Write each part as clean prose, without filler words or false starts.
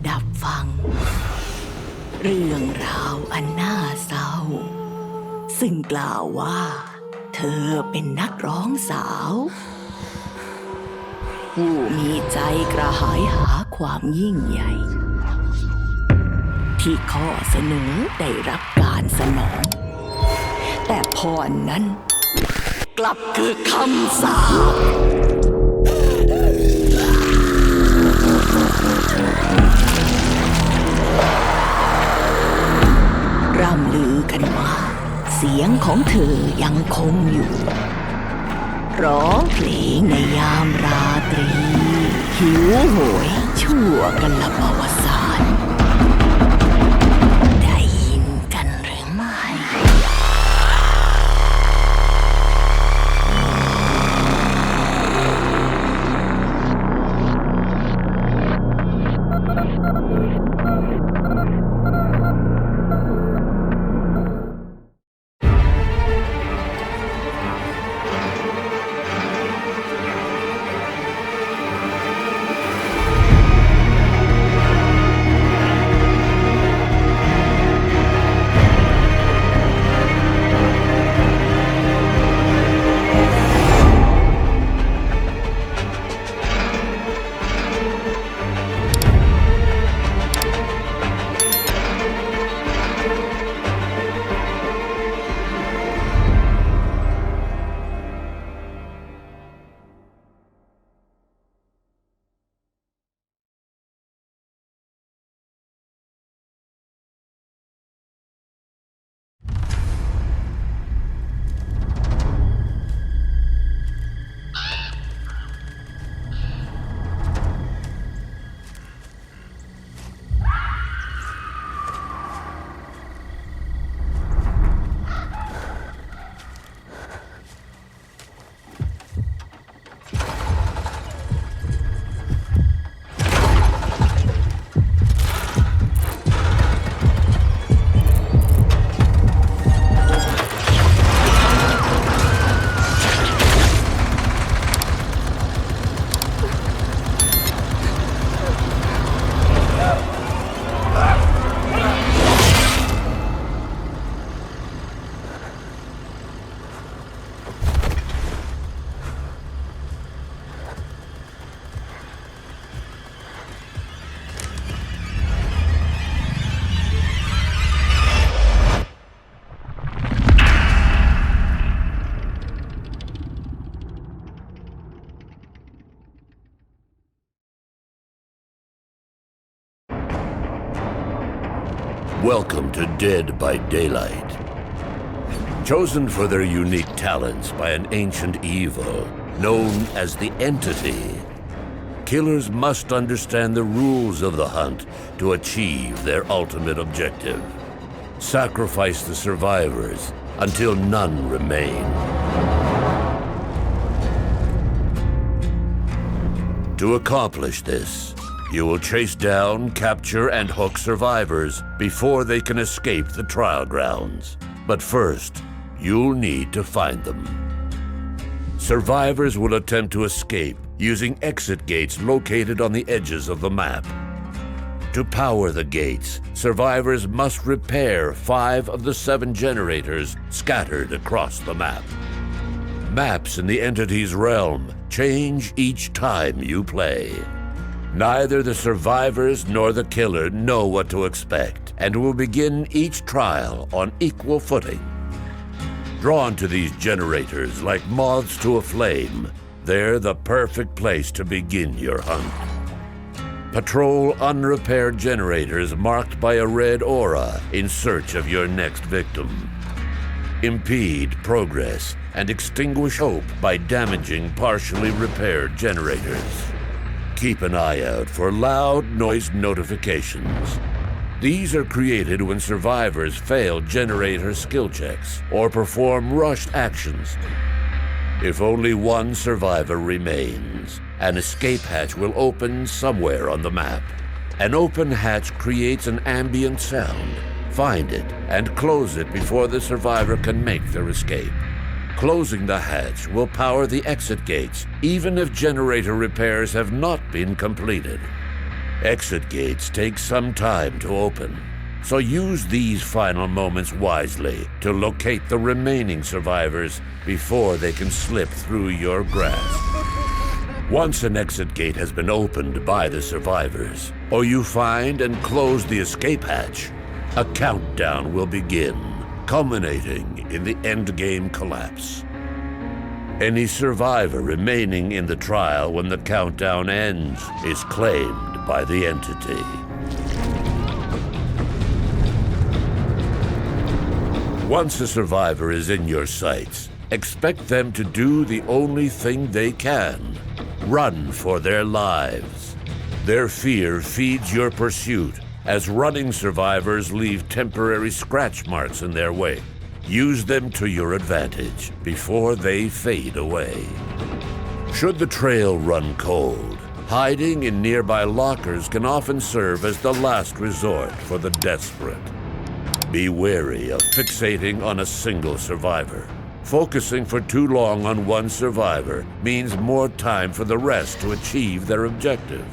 ดับฟังเรื่องราวอันน่าเศร้าซึ่งกล่าวว่าเธอเป็นนักร้องสาวผู้มีใจกระหายหาความยิ่งใหญ่ที่ข้อเสนอได้รับการสนองแต่พรนั้นกลับคือคำสาปร่ำลือกันว่าเสียงของเธอยังคงอยู่ร้องเพลงในยามราตรีหิวโหยชั่วกันละอวสานได้ยินกันหรือไม่ Welcome to Dead by Daylight. Chosen for their unique talents by an ancient evil known as the Entity, killers must understand the rules of the hunt to achieve their ultimate objective. Sacrifice the survivors until none remain. To accomplish this, you will chase down, capture, and hook survivors before they can escape the trial grounds. But first, you'll need to find them. Survivors will attempt to escape using exit gates located on the edges of the map. To power the gates, survivors must repair 5 of the 7 generators scattered across the map. Maps in the Entity's realm change each time you play. Neither the survivors nor the killer know what to expect and will begin each trial on equal footing. Drawn to these generators like moths to a flame, they're the perfect place to begin your hunt. Patrol unrepaired generators marked by a red aura in search of your next victim. Impede progress and extinguish hope by damaging partially repaired generators. Keep an eye out for loud noise notifications. These are created when survivors fail generator skill checks or perform rushed actions. If only one survivor remains, an escape hatch will open somewhere on the map. An open hatch creates an ambient sound. Find it and close it before the survivor can make their escape. Closing the hatch will power the exit gates, even if generator repairs have not been completed. Exit gates take some time to open, so use these final moments wisely to locate the remaining survivors before they can slip through your grasp. Once an exit gate has been opened by the survivors, or you find and close the escape hatch, a countdown will begin, culminating in the endgame collapse. Any survivor remaining in the trial when the countdown ends is claimed by the entity. Once a survivor is in your sights, expect them to do the only thing they can: run for their lives. Their fear feeds your pursuit, as running survivors leave temporary scratch marks in their wake. Use them to your advantage before they fade away. Should the trail run cold, hiding in nearby lockers can often serve as the last resort for the desperate. Be wary of fixating on a single survivor. Focusing for too long on one survivor means more time for the rest to achieve their objective.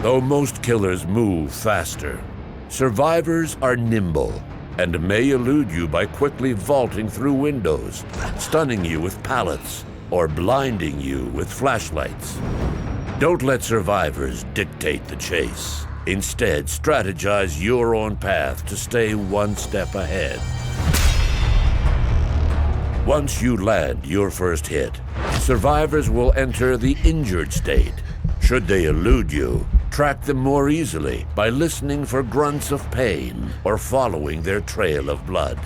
Though most killers move faster, survivors are nimble and may elude you by quickly vaulting through windows, stunning you with pallets, or blinding you with flashlights. Don't let survivors dictate the chase. Instead, strategize your own path to stay one step ahead. Once you land your first hit, survivors will enter the injured state. Should they elude you, track them more easily by listening for grunts of pain or following their trail of blood.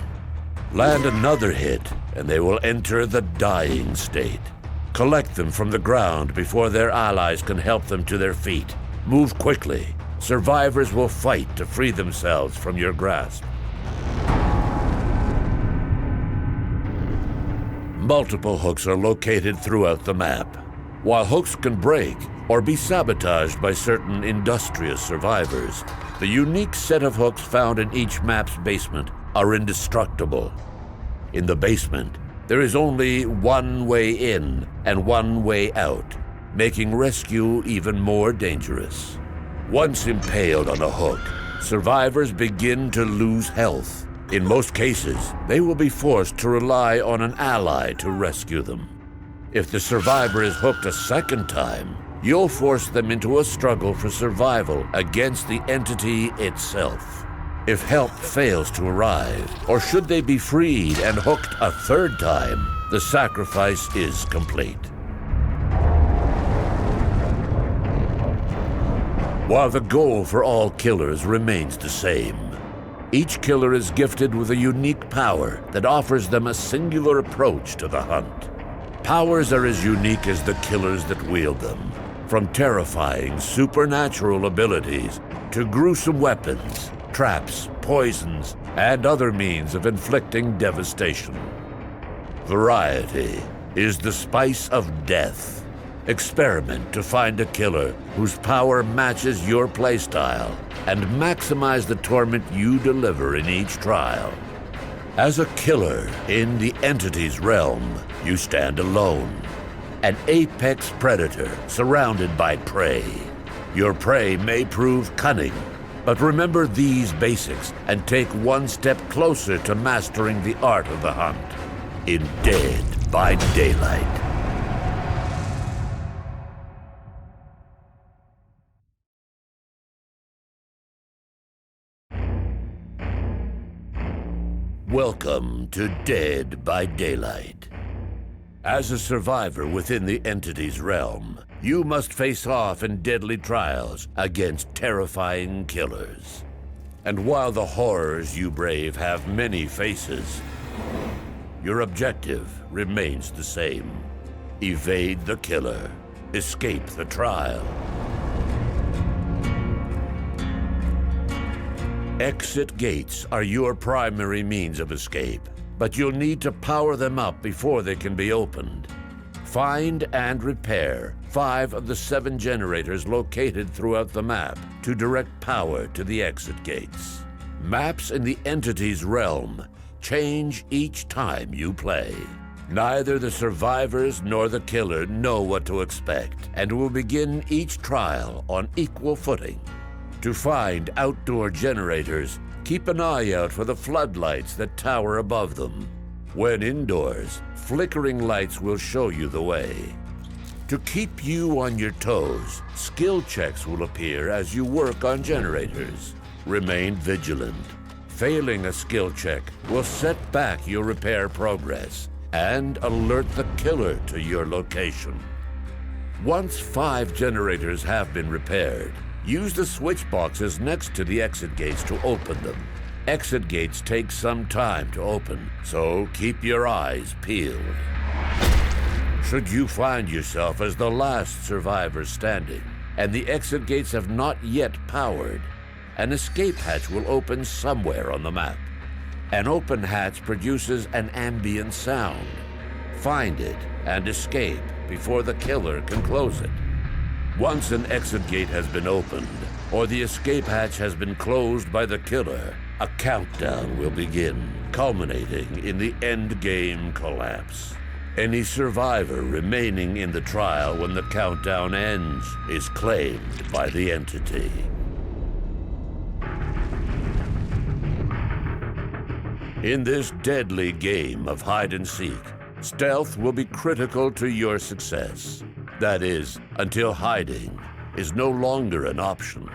Land another hit, and they will enter the dying state. Collect them from the ground before their allies can help them to their feet. Move quickly. Survivors will fight to free themselves from your grasp. Multiple hooks are located throughout the map. While hooks can break or be sabotaged by certain industrious survivors, the unique set of hooks found in each map's basement are indestructible. In the basement, there is only one way in and one way out, making rescue even more dangerous. Once impaled on a hook, survivors begin to lose health. In most cases, they will be forced to rely on an ally to rescue them. If the survivor is hooked a second time, you'll force them into a struggle for survival against the entity itself. If help fails to arrive, or should they be freed and hooked a third time, the sacrifice is complete. While the goal for all killers remains the same, each killer is gifted with a unique power that offers them a singular approach to the hunt. Powers are as unique as the killers that wield them, from terrifying supernatural abilities to gruesome weapons, traps, poisons, and other means of inflicting devastation. Variety is the spice of death. Experiment to find a killer whose power matches your playstyle and maximize the torment you deliver in each trial. As a killer in the entity's realm, you stand alone, an apex predator surrounded by prey. Your prey may prove cunning, but remember these basics and take one step closer to mastering the art of the hunt in Dead by Daylight. Welcome to Dead by Daylight. As a survivor within the entity's realm, you must face off in deadly trials against terrifying killers. And while the horrors you brave have many faces, your objective remains the same. Evade the killer. Escape the trial. Exit gates are your primary means of escape, but you'll need to power them up before they can be opened. Find and repair 5 of the 7 generators located throughout the map to direct power to the exit gates. Maps in the entity's realm change each time you play. Neither the survivors nor the killer know what to expect and will begin each trial on equal footing. To find outdoor generators, keep an eye out for the floodlights that tower above them. When indoors, flickering lights will show you the way. To keep you on your toes, skill checks will appear as you work on generators. Remain vigilant. Failing a skill check will set back your repair progress and alert the killer to your location. Once 5 generators have been repaired, use the switch boxes next to the exit gates to open them. Exit gates take some time to open, so keep your eyes peeled. Should you find yourself as the last survivor standing, and the exit gates have not yet powered, an escape hatch will open somewhere on the map. An open hatch produces an ambient sound. Find it and escape before the killer can close it. Once an exit gate has been opened, or the escape hatch has been closed by the killer, a countdown will begin, culminating in the endgame collapse. Any survivor remaining in the trial when the countdown ends is claimed by the entity. In this deadly game of hide and seek, stealth will be critical to your success. That is, until hiding is no longer an option.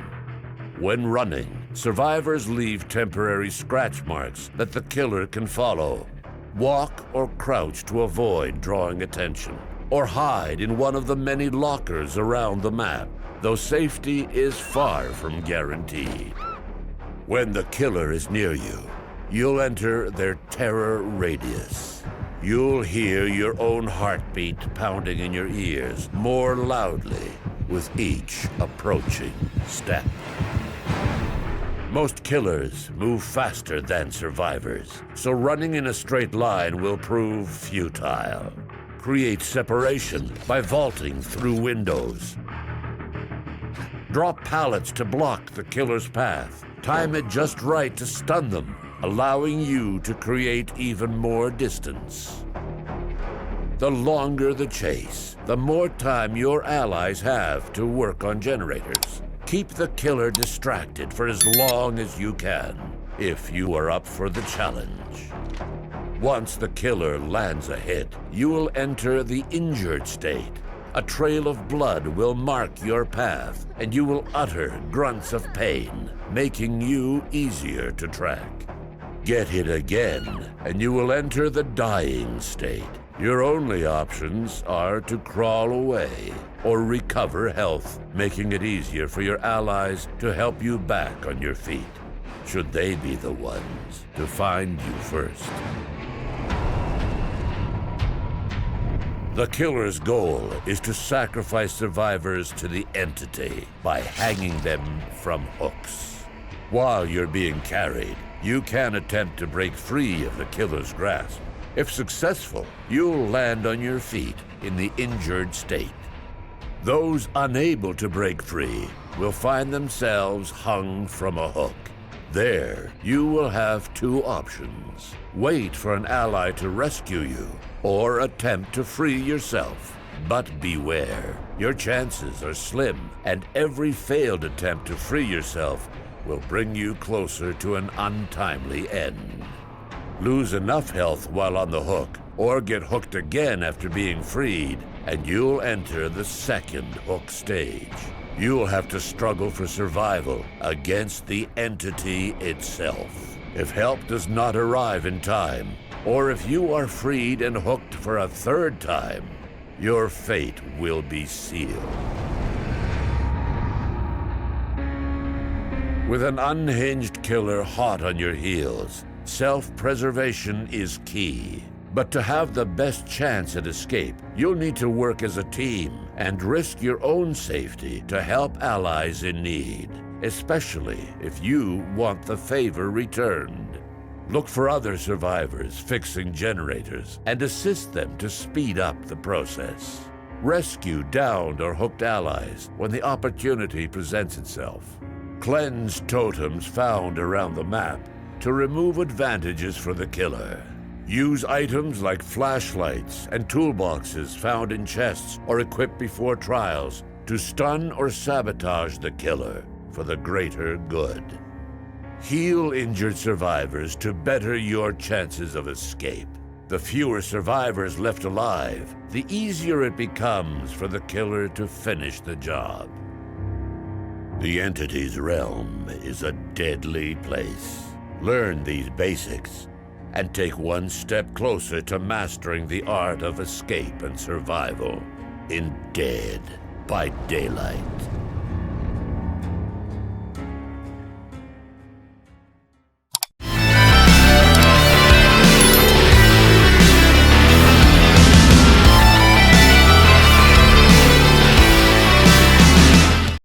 When running, survivors leave temporary scratch marks that the killer can follow. Walk or crouch to avoid drawing attention, or hide in one of the many lockers around the map, though safety is far from guaranteed. When the killer is near you, you'll enter their terror radius. You'll hear your own heartbeat pounding in your ears more loudly with each approaching step. Most killers move faster than survivors, so running in a straight line will prove futile. Create separation by vaulting through windows. Drop pallets to block the killer's path. Time it just right to stun them, allowing you to create even more distance. The longer the chase, the more time your allies have to work on generators. Keep the killer distracted for as long as you can, if you are up for the challenge. Once the killer lands a hit, you will enter the injured state. A trail of blood will mark your path, and you will utter grunts of pain, making you easier to track. Get hit again, and you will enter the dying state. Your only options are to crawl away or recover health, making it easier for your allies to help you back on your feet, should they be the ones to find you first. The killer's goal is to sacrifice survivors to the entity by hanging them from hooks. While you're being carried, you can attempt to break free of the killer's grasp. If successful, you'll land on your feet in the injured state. Those unable to break free will find themselves hung from a hook. There, you will have 2 options. Wait for an ally to rescue you, or attempt to free yourself. But beware, your chances are slim, and every failed attempt to free yourself will bring you closer to an untimely end. Lose enough health while on the hook, or get hooked again after being freed, and you'll enter the second hook stage. You'll have to struggle for survival against the entity itself. If help does not arrive in time, or if you are freed and hooked for a 3rd time, your fate will be sealed. With an unhinged killer hot on your heels, self-preservation is key. But to have the best chance at escape, you'll need to work as a team and risk your own safety to help allies in need, especially if you want the favor returned. Look for other survivors fixing generators and assist them to speed up the process. Rescue downed or hooked allies when the opportunity presents itself. Cleanse totems found around the map to remove advantages for the killer. Use items like flashlights and toolboxes found in chests or equipped before trials to stun or sabotage the killer for the greater good. Heal injured survivors to better your chances of escape. The fewer survivors left alive, the easier it becomes for the killer to finish the job. The entity's realm is a deadly place. Learn these basics and take one step closer to mastering the art of escape and survival in Dead by Daylight.